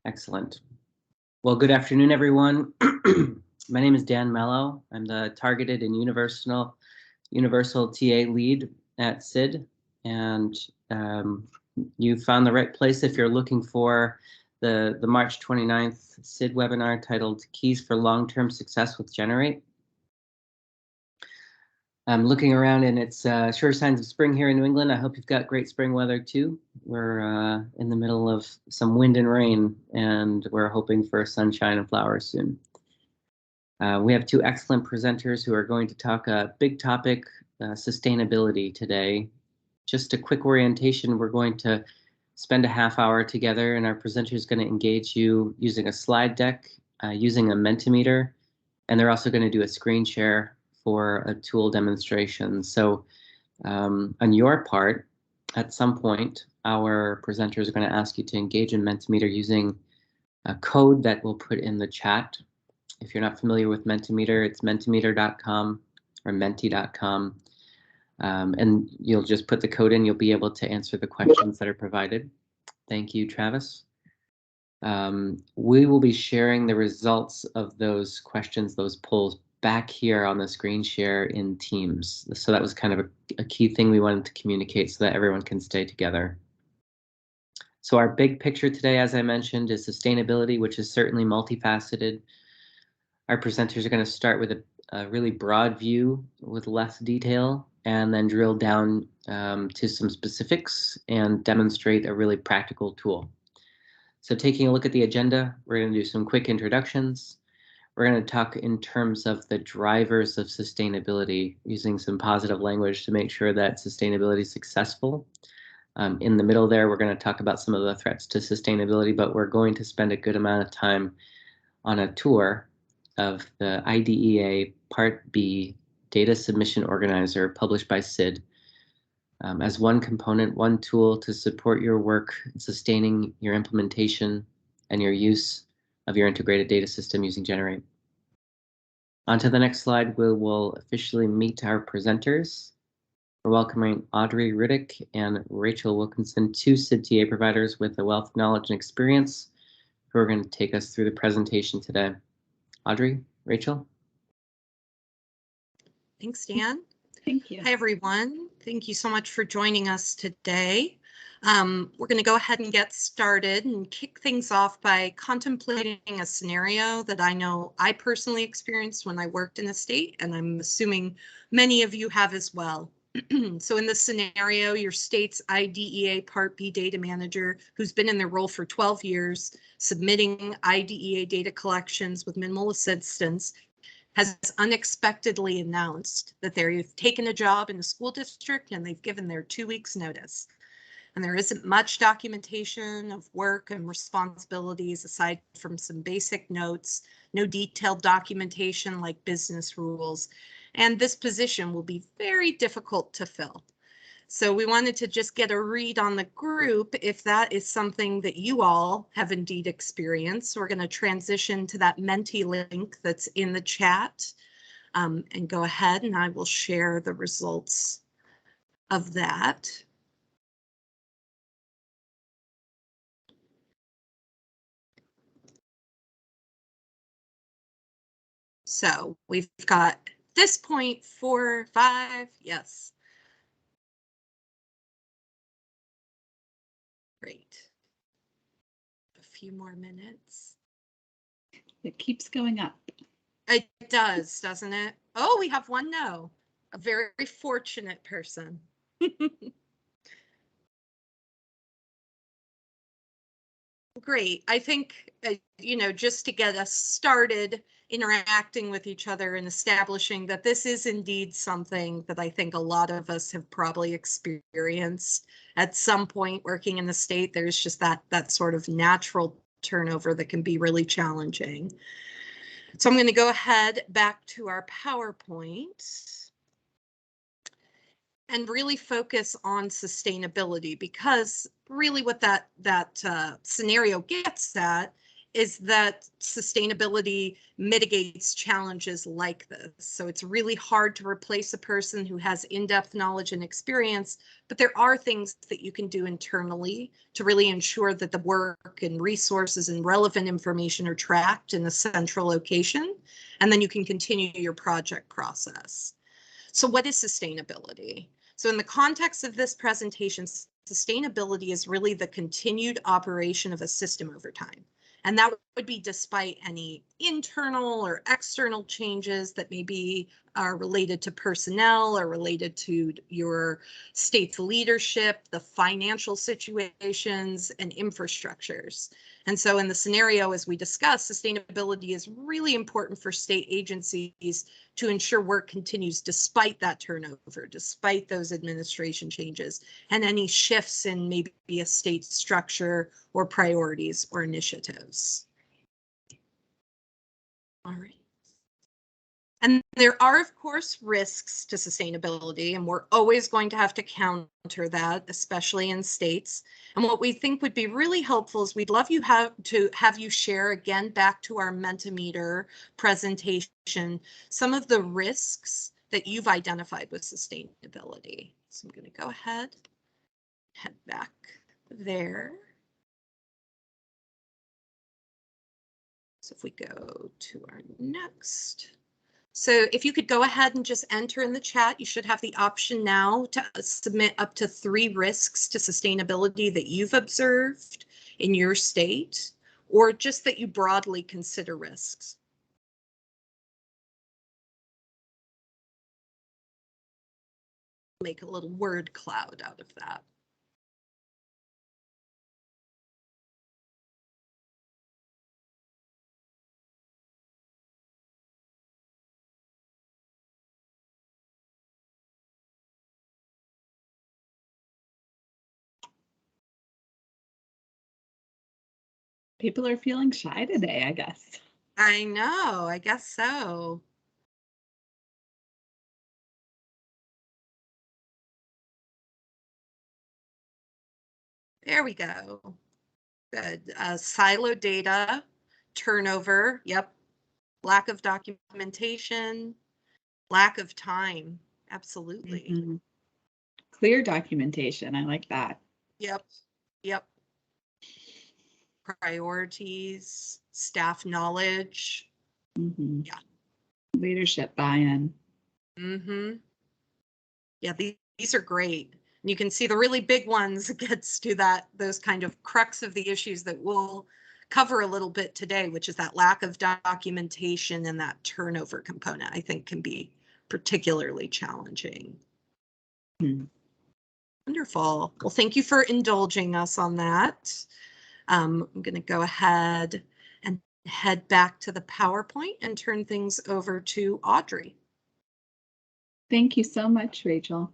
Excellent. Well, good afternoon, everyone. My name is Dan Mello. I'm the Targeted and Universal TA lead at SID, and you found the right place if you're looking for the March 29th SID webinar titled Keys for Long-Term Success with Generate. I'm looking around and it's sure signs of spring here in New England. I hope you've got great spring weather too. We're in the middle of some wind and rain, and we're hoping for sunshine and flowers soon. We have two excellent presenters who are going to talk a big topic, sustainability today. Just a quick orientation, we're going to spend a half hour together, and our presenter is going to engage you using a slide deck, using a Mentimeter, and they're also going to do a screen share for a tool demonstration. So on your part, at some point, our presenters are going to ask you to engage in Mentimeter using a code that we'll put in the chat. If you're not familiar with Mentimeter, it's mentimeter.com or menti.com. And you'll just put the code in, you'll be able to answer the questions that are provided. Thank you, Travis. We will be sharing the results of those questions, those polls, back here on the screen share in Teams. So that was kind of a key thing we wanted to communicate so that everyone can stay together. So our big picture today, as I mentioned, is sustainability, which is certainly multifaceted. Our presenters are going to start with a really broad view with less detail, and then drill down to some specifics and demonstrate a really practical tool. So taking a look at the agenda, we're going to do some quick introductions. We're going to talk in terms of the drivers of sustainability, using some positive language to make sure that sustainability is successful. In the middle there, we're going to talk about some of the threats to sustainability, but we're going to spend a good amount of time on a tour of the IDEA Part B Data Submission Organizer published by SID as one component, one tool to support your work in sustaining your implementation and your use of your integrated data system using Generate. On to the next slide, we will officially meet our presenters. We're welcoming Audrey Riddick and Rachel Wilkinson, two SID TA providers with a wealth of knowledge and experience, who are going to take us through the presentation today. Audrey, Rachel. Thanks, Dan. Thank you. Hi, everyone. Thank you so much for joining us today. We're going to go ahead and get started and kick things off by contemplating a scenario that I know I personally experienced when I worked in the state, and I'm assuming many of you have as well. So in this scenario, your state's IDEA Part B data manager, who's been in their role for 12 years, submitting IDEA data collections with minimal assistance, has unexpectedly announced that they've taken a job in the school district and they've given their 2 weeks notice. And there isn't much documentation of work and responsibilities aside from some basic notes, no detailed documentation like business rules. And this position will be very difficult to fill. So we wanted to just get a read on the group if that is something that you all have indeed experienced. So we're going to transition to that Menti link that's in the chat and go ahead and I will share the results of that. So we've got this point 4, 5, yes. Great. A few more minutes. It keeps going up. It does, doesn't it? Oh, we have one no. A very fortunate person. Great. I think, just to get us started interacting with each other and establishing that this is indeed something that I think a lot of us have probably experienced at some point working in the state. There's just that sort of natural turnover that can be really challenging. So I'm going to go ahead back to our PowerPoint and really focus on sustainability, because really what that scenario gets at is that sustainability mitigates challenges like this. So it's really hard to replace a person who has in-depth knowledge and experience, but there are things that you can do internally to really ensure that the work and resources and relevant information are tracked in a central location, and then you can continue your project process. So what is sustainability? So in the context of this presentation, sustainability is really the continued operation of a system over time. And that would be despite any internal or external changes that maybe are related to personnel or related to your state's leadership, the financial situations, and infrastructures. And so in the scenario, as we discussed, sustainability is really important for state agencies to ensure work continues despite that turnover, despite those administration changes, and any shifts in maybe a state structure or priorities or initiatives. All right. And there are, of course, risks to sustainability, and we're always going to have to counter that, especially in states. And what we think would be really helpful is we'd love to have you share again back to our Mentimeter presentation some of the risks that you've identified with sustainability. So I'm going to go ahead, head back there. So if we go to our next. So if you could go ahead and just enter in the chat, you should have the option now to submit up to 3 risks to sustainability that you've observed in your state, or just that you broadly consider risks. Make a little word cloud out of that. People are feeling shy today, I guess. I know, I guess so. There we go. Good. Silo data, turnover, yep. Lack of documentation, lack of time, absolutely. Mm-hmm. Clear documentation, I like that. Yep, yep. Priorities, staff knowledge. Mm-hmm. Yeah. Leadership buy-in. Mm-hmm. Yeah, these are great. And you can see the really big ones gets to those kind of crux of the issues that we'll cover a little bit today, which is that lack of documentation and that turnover component, I think can be particularly challenging. Mm-hmm. Wonderful. Well, thank you for indulging us on that. I'm going to go ahead and head back to the PowerPoint and turn things over to Audrey. Thank you so much, Rachel.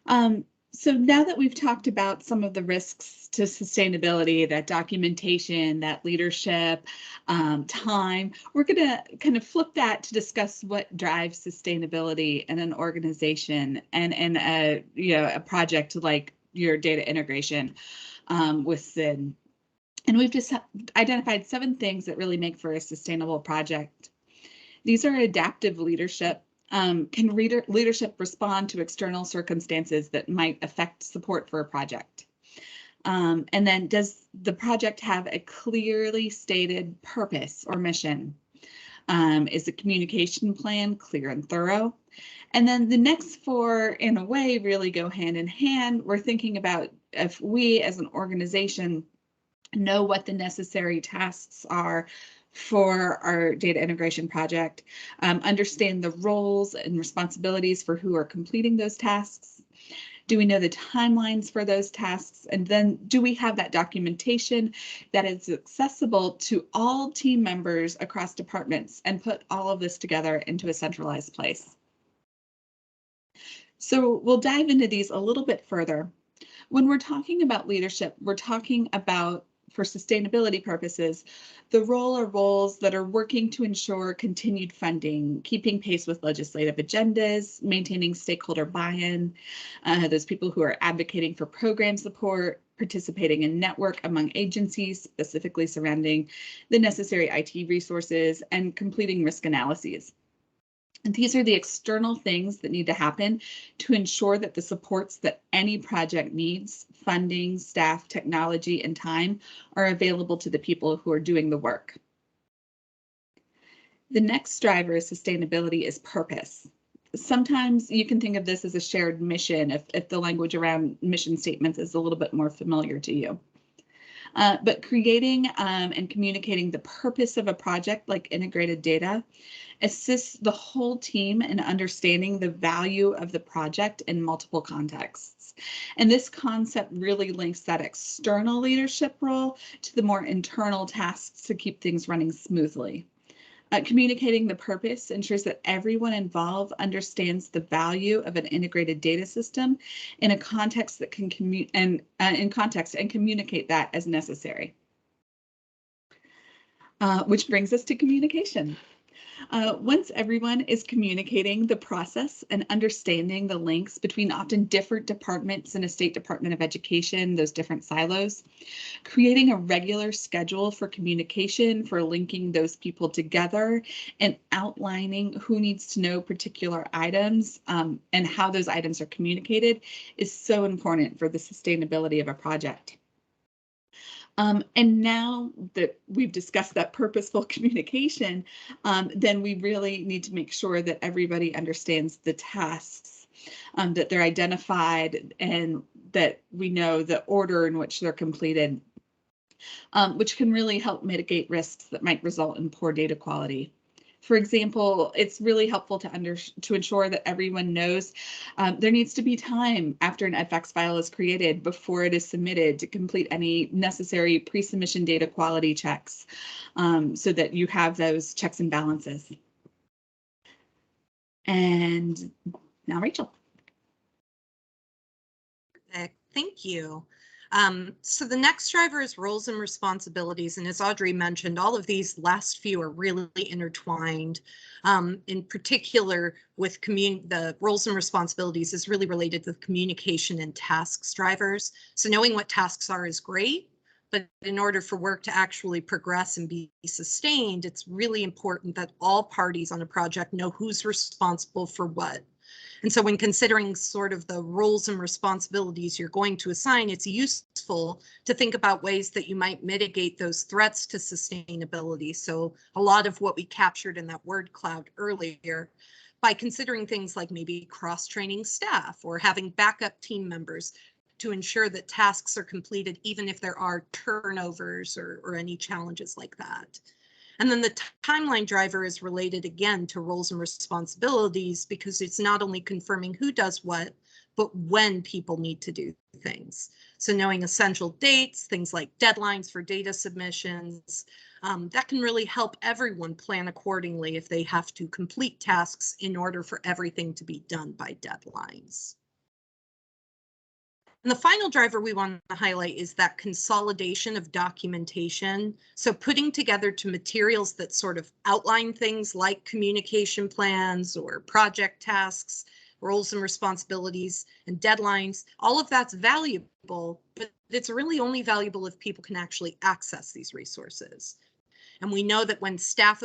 So now that we've talked about some of the risks to sustainability, that documentation, that leadership, time, we're going to kind of flip that to discuss what drives sustainability in an organization and in a project like your data integration with SID. And we've just identified 7 things that really make for a sustainable project. These are adaptive leadership. Can leadership respond to external circumstances that might affect support for a project? And then does the project have a clearly stated purpose or mission? Is the communication plan clear and thorough? And then the next 4, in a way, really go hand in hand. We're thinking about if we as an organization know what the necessary tasks are for our data integration project, understand the roles and responsibilities for who are completing those tasks. Do we know the timelines for those tasks? And then do we have that documentation that is accessible to all team members across departments and put all of this together into a centralized place? So we'll dive into these a little bit further. When we're talking about leadership, we're talking about, for sustainability purposes, the role or roles that are working to ensure continued funding, keeping pace with legislative agendas, maintaining stakeholder buy-in, those people who are advocating for program support, participating in network among agencies, specifically surrounding the necessary IT resources, and completing risk analyses. And these are the external things that need to happen to ensure that the supports that any project needs, funding, staff, technology, and time, are available to the people who are doing the work. The next driver of sustainability is purpose. Sometimes you can think of this as a shared mission if the language around mission statements is a little bit more familiar to you. But creating and communicating the purpose of a project like integrated data assists the whole team in understanding the value of the project in multiple contexts. And this concept really links that external leadership role to the more internal tasks to keep things running smoothly. Communicating the purpose ensures that everyone involved understands the value of an integrated data system in a context that can communicate that as necessary. Which brings us to communication. Once everyone is communicating the process and understanding the links between often different departments in a state Department of Education, those different silos, creating a regular schedule for communication, for linking those people together, and outlining who needs to know particular items and how those items are communicated is so important for the sustainability of a project. And now that we've discussed that purposeful communication, then we really need to make sure that everybody understands the tasks, that they're identified, and that we know the order in which they're completed, which can really help mitigate risks that might result in poor data quality. For example, it's really helpful to ensure that everyone knows there needs to be time after an EdFacts file is created before it is submitted to complete any necessary pre-submission data quality checks so that you have those checks and balances. And now Rachel. Thank you. So the next driver is roles and responsibilities. And as Audrey mentioned, all of these last few are really intertwined. In particular, with the roles and responsibilities is really related to the communication and tasks drivers. So knowing what tasks are is great, but in order for work to actually progress and be sustained, it's really important that all parties on a project know who's responsible for what. And so when considering sort of the roles and responsibilities you're going to assign, it's useful to think about ways that you might mitigate those threats to sustainability. So a lot of what we captured in that word cloud earlier, by considering things like maybe cross-training staff or having backup team members to ensure that tasks are completed, even if there are turnovers or any challenges like that. And then the timeline driver is related again to roles and responsibilities because it's not only confirming who does what, but when people need to do things. So knowing essential dates, things like deadlines for data submissions, that can really help everyone plan accordingly if they have to complete tasks in order for everything to be done by deadlines. And the final driver we want to highlight is that consolidation of documentation. So putting together to materials that sort of outline things like communication plans or project tasks, roles and responsibilities and deadlines, all of that's valuable, but it's really only valuable if people can actually access these resources. And we know that when staff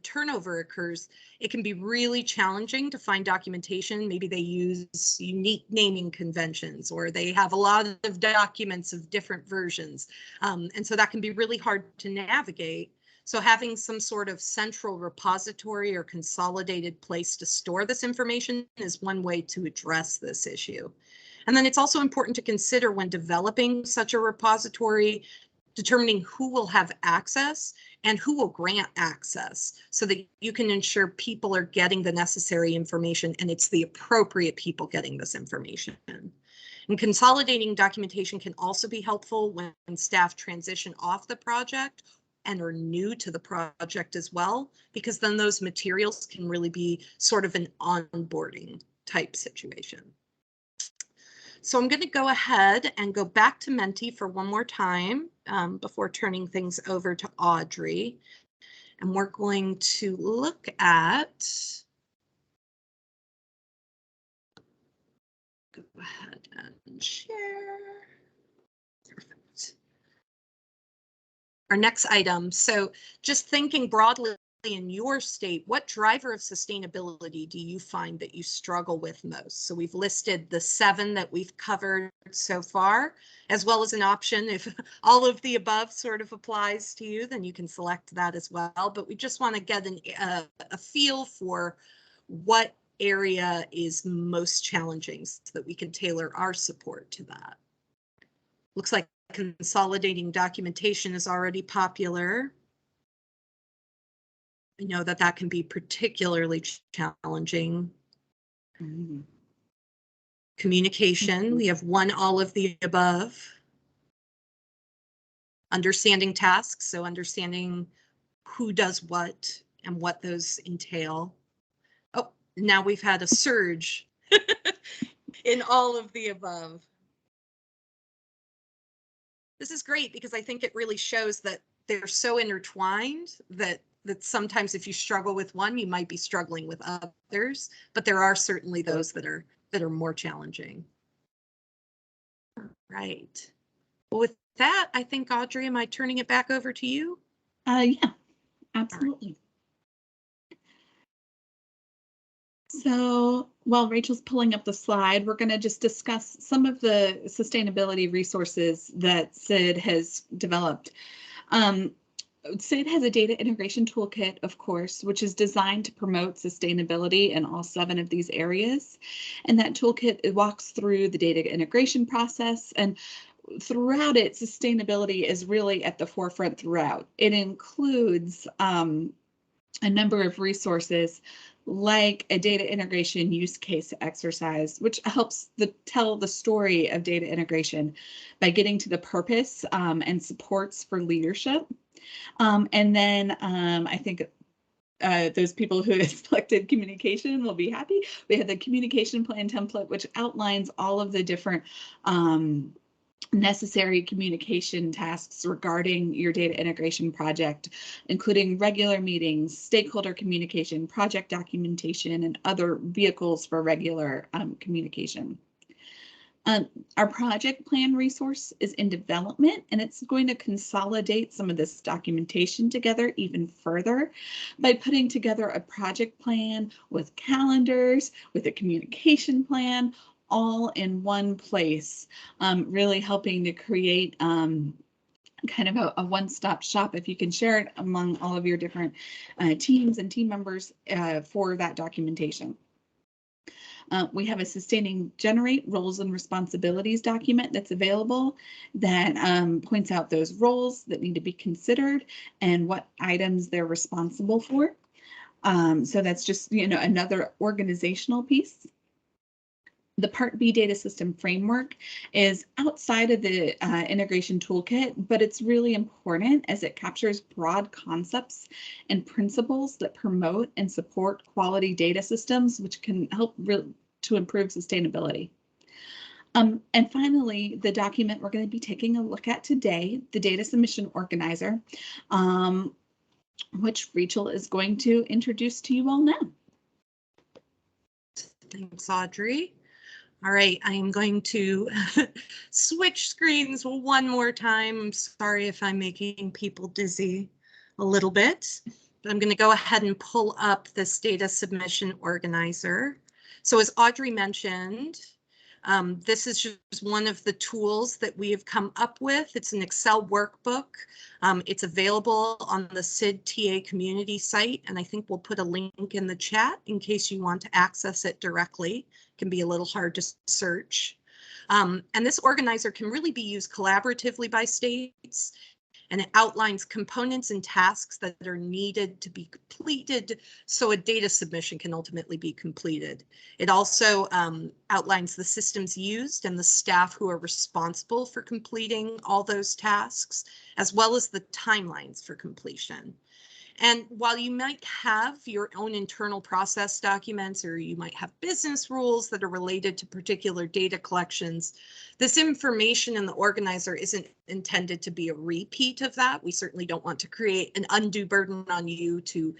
turnover occurs, it can be really challenging to find documentation. Maybe they use unique naming conventions or they have a lot of documents of different versions. And so that can be really hard to navigate. So having some sort of central repository or consolidated place to store this information is one way to address this issue. And then it's also important to consider when developing such a repository, determining who will have access and who will grant access so that you can ensure people are getting the necessary information and it's the appropriate people getting this information. And consolidating documentation can also be helpful when staff transition off the project and are new to the project as well, because then those materials can really be sort of an onboarding type situation. So I'm going to go ahead and go back to Menti for one more time before turning things over to Audrey. And we're going to look at, go ahead and share. our next item. So just thinking broadly in your state, what driver of sustainability do you find that you struggle with most? So we've listed the 7 that we've covered so far, as well as an option. If all of the above sort of applies to you, then you can select that as well. But we just want to get a feel for what area is most challenging so that we can tailor our support to that. Looks like consolidating documentation is already popular. I know that that can be particularly challenging. Mm-hmm. Communication, we have 1 all of the above. Understanding tasks, so understanding who does what and what those entail. Oh, now we've had a surge in all of the above. This is great because I think it really shows that they're so intertwined that sometimes if you struggle with one, you might be struggling with others, but there are certainly those that are more challenging. Right. Well, with that, I think, Audrey, am I turning it back over to you? Yeah, absolutely. So while Rachel's pulling up the slide, we're going to just discuss some of the sustainability resources that SID has developed. SID has a data integration toolkit, of course, which is designed to promote sustainability in all 7 of these areas. And that toolkit, it walks through the data integration process, and throughout it, sustainability is really at the forefront throughout. It includes a number of resources like a data integration use case exercise, which helps tell the story of data integration by getting to the purpose and supports for leadership. And then I think those people who selected communication will be happy. We have the communication plan template, which outlines all of the different necessary communication tasks regarding your data integration project, including regular meetings, stakeholder communication, project documentation, and other vehicles for regular communication. Our project plan resource is in development, and it's going to consolidate some of this documentation together even further by putting together a project plan with calendars, with a communication plan, all in one place, really helping to create kind of a one-stop shop, if you can share it among all of your different teams and team members for that documentation. We have a sustaining generate roles and responsibilities document that's available that points out those roles that need to be considered and what items they're responsible for. So that's just, another organizational piece. The Part B data system framework is outside of the integration toolkit, but it's really important as it captures broad concepts and principles that promote and support quality data systems, which can help to improve sustainability. And finally, the document we're going to be taking a look at today, the data submission organizer, which Rachel is going to introduce to you all now. Thanks, Audrey. All right, I am going to switch screens one more time. I'm sorry if I'm making people dizzy a little bit, but I'm going to go ahead and pull up this data submission organizer. So as Audrey mentioned, this is just one of the tools that we have come up with. It's an Excel workbook. It's available on the SID TA community site, and I think we'll put a link in the chat in case you want to access it directly. It can be a little hard to search. And this organizer can really be used collaboratively by states, and it outlines components and tasks that are needed to be completed so a data submission can ultimately be completed. It also outlines the systems used and the staff who are responsible for completing all those tasks, as well as the timelines for completion. And while you might have your own internal process documents, or you might have business rules that are related to particular data collections, this information in the organizer isn't intended to be a repeat of that. We certainly don't want to create an undue burden on you to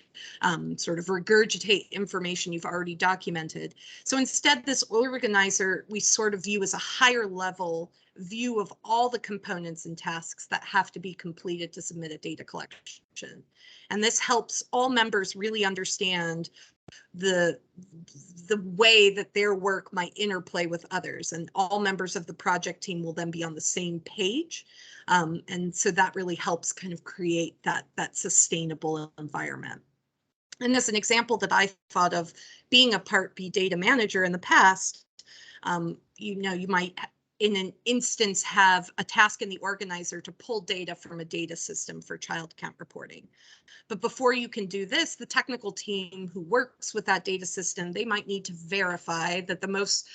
sort of regurgitate information you've already documented. So instead, this organizer we sort of view as a higher level view of all the components and tasks that have to be completed to submit a data collection. And this helps all members really understand the way that their work might interplay with others, and all members of the project team will then be on the same page. And so that really helps kind of create that sustainable environment. And as an example that I thought of, being a Part B data manager in the past, you might in an instance have a task in the organizer to pull data from a data system for child count reporting. But before you can do this, the technical team who works with that data system, they might need to verify that the most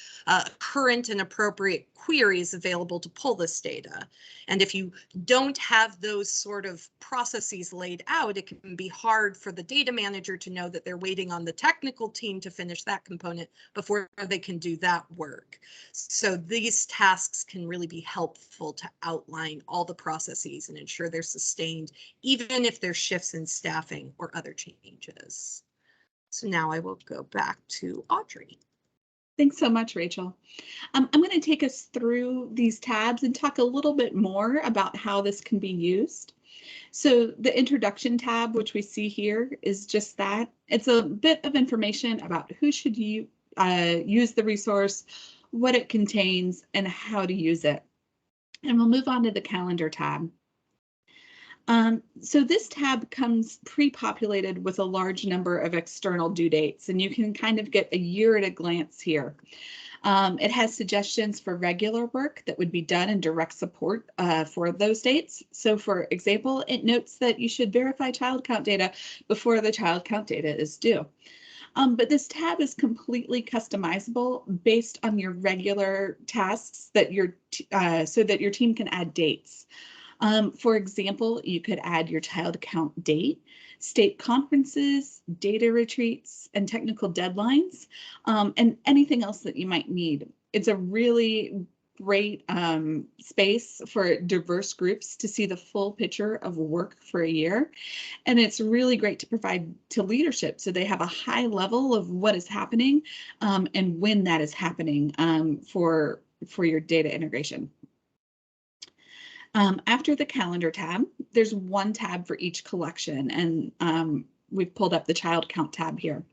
current and appropriate query is available to pull this data. And if you don't have those sort of processes laid out, it can be hard for the data manager to know that they're waiting on the technical team to finish that component before they can do that work. So these tasks can really be helpful to outline all the processes and ensure they're sustained, even if there's shifts in staffing or other changes. So now I will go back to Audrey. Thanks so much, Rachel. I'm going to take us through these tabs and talk a little bit more about how this can be used. So the introduction tab, which we see here, is just that. It's a bit of information about who should use the resource, what it contains, and how to use it. And we'll move on to the calendar tab. So this tab comes pre-populated with a large number of external due dates, and you can kind of get a year at a glance here. It has suggestions for regular work that would be done in direct support for those dates. So for example, it notes that you should verify child count data before the child count data is due. But this tab is completely customizable based on your regular tasks that so that your team can add dates. For example, you could add your child count date, state conferences, data retreats, and technical deadlines, and anything else that you might need. It's a really great space for diverse groups to see the full picture of work for a year. And it's really great to provide to leadership so they have a high level of what is happening and when that is happening for your data integration. After the calendar tab, there's one tab for each collection, and we've pulled up the child count tab here.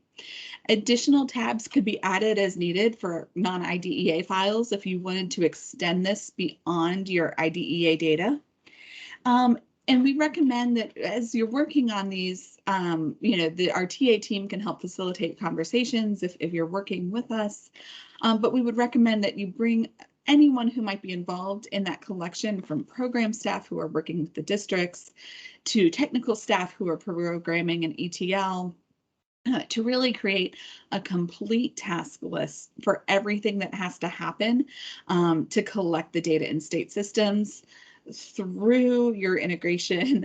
Additional tabs could be added as needed for non-IDEA files if you wanted to extend this beyond your IDEA data. And we recommend that as you're working on these, our TA team can help facilitate conversations if you're working with us. But we would recommend that you bring anyone who might be involved in that collection, from program staff who are working with the districts to technical staff who are programming an ETL, to really create a complete task list for everything that has to happen to collect the data in state systems, through your integration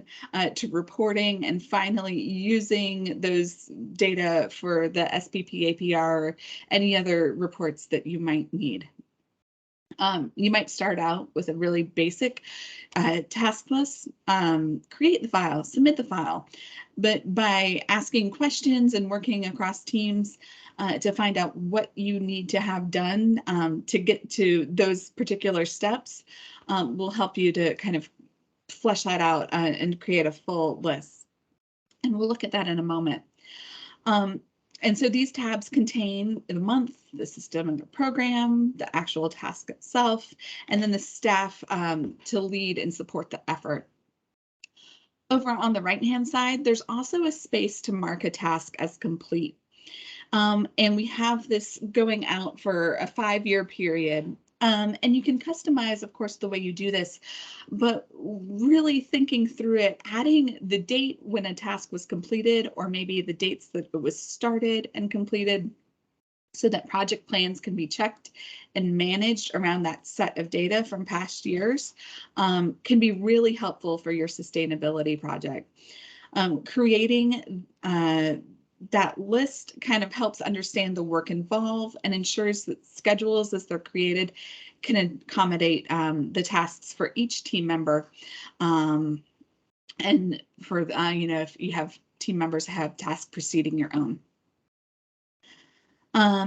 to reporting, and finally using those data for the SPP APR or any other reports that you might need. You might start out with a really basic task list, create the file, submit the file, but by asking questions and working across teams to find out what you need to have done to get to those particular steps will help you to kind of flesh that out and create a full list. And we'll look at that in a moment. And so these tabs contain the month, the system and the program, the actual task itself, and then the staff to lead and support the effort. Over on the right-hand side, there's also a space to mark a task as complete. And we have this going out for a 5-year period. And you can customize, of course, the way you do this, but really thinking through it, adding the date when a task was completed, or maybe the dates that it was started and completed, so that project plans can be checked and managed around that set of data from past years, can be really helpful for your sustainability project. Creating that list kind of helps understand the work involved and ensures that schedules, as they're created, can accommodate the tasks for each team member. And for, if you have team members have tasks preceding your own.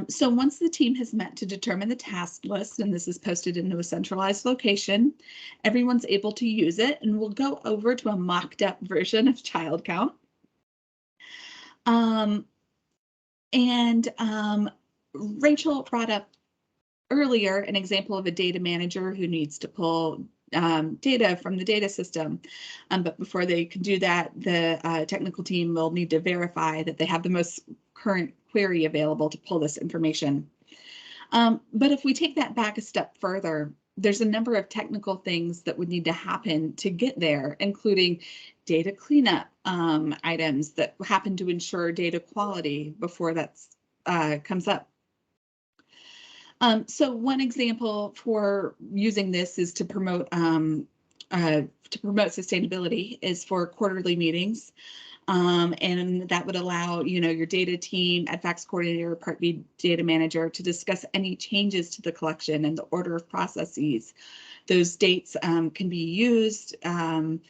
So once the team has met to determine the task list, and this is posted into a centralized location, everyone's able to use it, and we'll go over to a mocked up version of child count. Rachel brought up earlier an example of a data manager who needs to pull data from the data system. But before they can do that, the technical team will need to verify that they have the most current query available to pull this information. But if we take that back a step further, there's a number of technical things that would need to happen to get there, including data cleanup items that happen to ensure data quality before that comes up. So one example for using this is to promote sustainability is for quarterly meetings. And that would allow, your data team, EdFacts coordinator, Part B data manager to discuss any changes to the collection and the order of processes. Those dates can be used and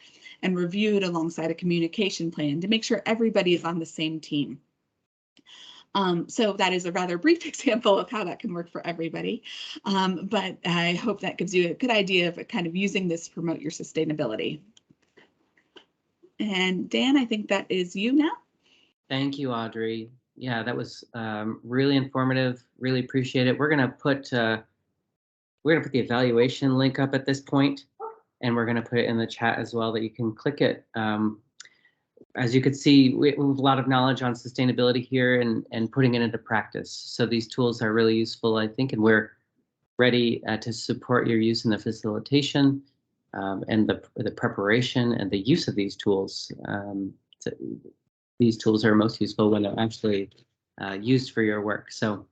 reviewed alongside a communication plan to make sure everybody is on the same team. So that is a rather brief example of how that can work for everybody. But I hope that gives you a good idea of kind of using this to promote your sustainability. And Dan, I think that is you now. Thank you, Audrey. Yeah, that was really informative. Really appreciate it. We're gonna put the evaluation link up at this point, and we're gonna put it in the chat as well that you can click it. As you could see, we have a lot of knowledge on sustainability here and putting it into practice. So these tools are really useful, I think, and we're ready to support your use in the facilitation and the preparation and the use of these tools. These tools are most useful when they're actually used for your work. So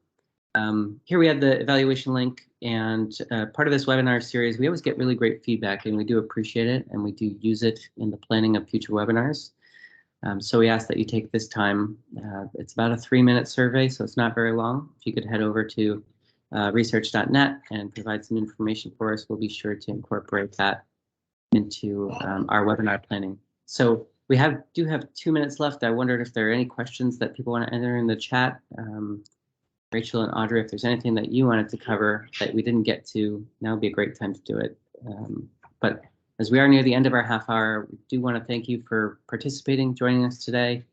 here we have the evaluation link, and part of this webinar series, we always get really great feedback, and we do appreciate it, and we do use it in the planning of future webinars. So we ask that you take this time. It's about a 3-minute survey, so it's not very long. If you could head over to research.net and provide some information for us, we'll be sure to incorporate that into our webinar planning. So we do have 2 minutes left. I wondered if there are any questions that people want to enter in the chat. Rachel and Audrey, if there's anything that you wanted to cover that we didn't get to, now would be a great time to do it. But as we are near the end of our half hour, we do want to thank you for participating, joining us today,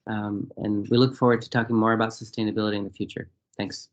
and we look forward to talking more about sustainability in the future. Thanks.